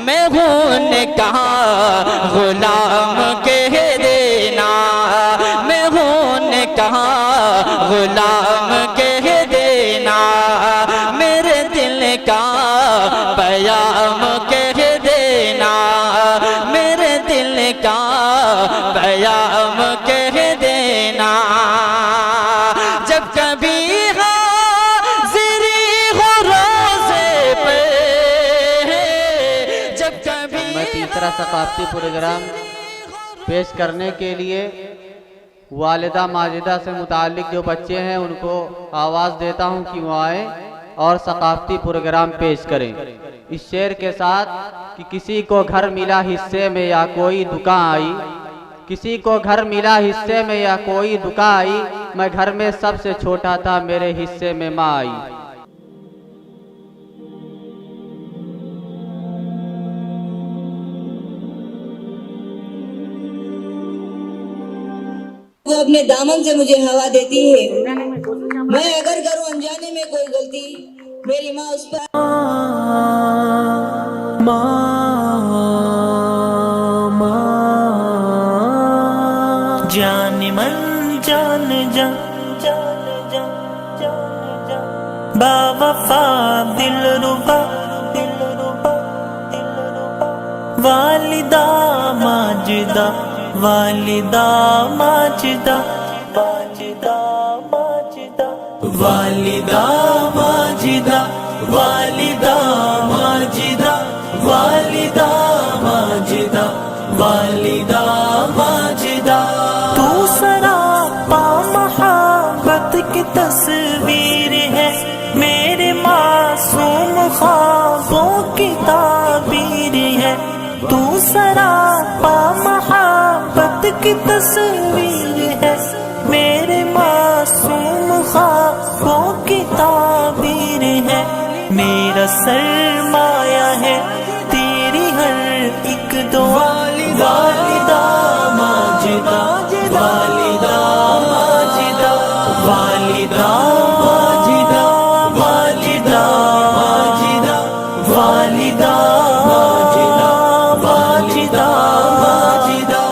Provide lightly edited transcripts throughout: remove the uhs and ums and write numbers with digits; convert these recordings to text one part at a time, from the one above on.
میں ہوں ان کا غلام کہہ دینا، میں ہوں ان کا غلام کہہ دینا، میرے دل کا پیام کہہ دینا، میرے دل کا پیام کہہ دینا، جب کبھی حاضری ہو روزے پہ، جب کبھی میں تیسرا ثقافتی پروگرام پیش کرنے کے لیے والدہ ماجدہ سے متعلق جو بچے ہیں ان کو آواز دیتا ہوں کہ وہ آئیں اور ثقافتی پروگرام پیش کریں اس شعر کے ساتھ کہ کسی کو گھر ملا حصے میں یا کوئی دکان آئی، کسی کو گھر ملا حصے میں یا کوئی دکان آئی، میں گھر میں سب سے چھوٹا تھا میرے حصے میں ماں آئی۔ وہ اپنے دامن سے مجھے ہوا دیتی ہے، میں اگر کروں انجانے میں کوئی غلطی، میری ماں اس پر جان من جان جان با وفا دل ربا والدہ ماجدہ والدہ ماجدہ والدہ ماجدہ والدہ ماجدہ والدہ ماجدہ والدہ ماجدہ، تو سراپا محبت کی تصویر ہے، میرے معصوم خوابوں کی تعبیر ہے، تو سراپا محبت کی تصویر ہے، میرے معصوم خوابوں کی تعبیر ہے، میرا سرمایہ ہے تیری ہر ایک دعا، والدہ ماجدہ والدہ ماجدہ والدہ ماجدہ والدہ ماجدہ والدہ ماجدہ والدہ ماجدہ،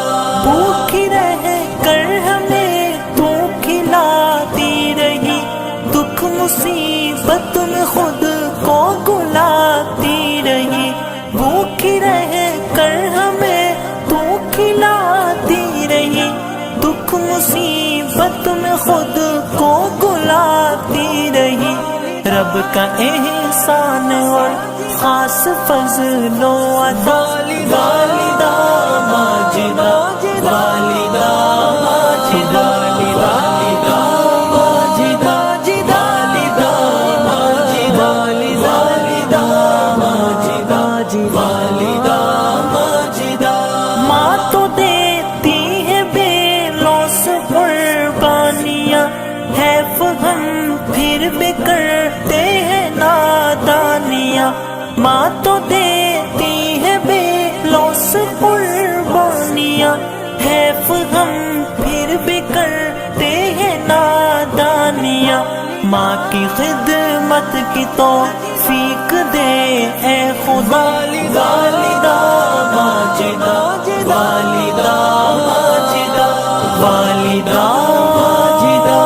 بھوکھی رہ کر ہمیں تو کھلاتی رہی، دکھ مصیبت میں خود کو گلاتی رہی، بھوکھی رہ کر ہمیں تو کھلاتی رہی، دکھ مصیبت میں خود کو گلاتی رہی، رب کا احسان اور خاص فضل و عطا، والدہ ماجدہ والدہ ماجدہ والدہ ماجدہ والدہ ماجدہ والدہ ماجدہ والدہ ماجدہ، ماں تو دیتی ہے بے لوث قربانیاں، ہے فہم پھر بھی کرتے ہیں نادانیاں، ماں تو دیتی ہے بے لوث قربانیاں، ہے فہم پھر بھی کرتے ہیں نادانیاں، ماں کی خدمت کی توفیق دے اے خدا، والدہ ماجدہ والدہ ماجدہ والدہ ماجدہ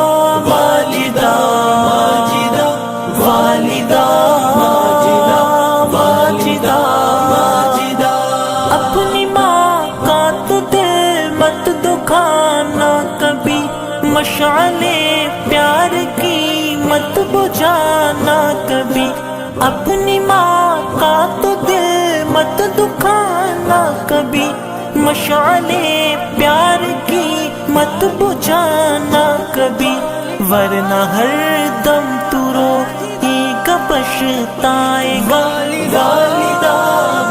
والدہ ماجدہ والدہ ماجدہ والدہ ماجدہ، اپنی ماں کا تو دل مت دکھانا کبھی، مشعل پیار کی مت بجھانا کبھی، اپنی ماں کا تو دل مت دکھانا کبھی، مشعل پیار کی مت بجھانا کبھی، ورنہ ہر دم تو روئے گا پچھتائے گا، والدہ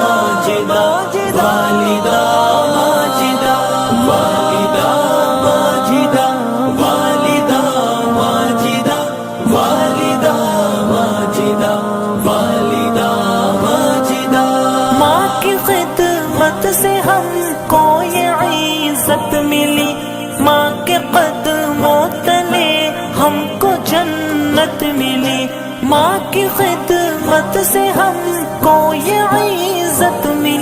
ماجدہ والدہ ماجدہ والدہ ماجدہ والدہ ماجدہ والدہ ماجدہ والدہ ماجدہ، ماں کی خدمت سے ہم کو یہ عزت ملی، ماں کے قدموں تلے ہم کو جنت ملی، ماں کی خدمت سے ہم کو یہ عزت ملی،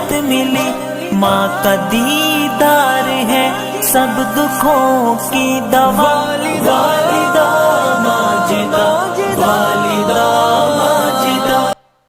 رحمت ملی، ماں کا دیدار ہے سب دکھوں کی دوا۔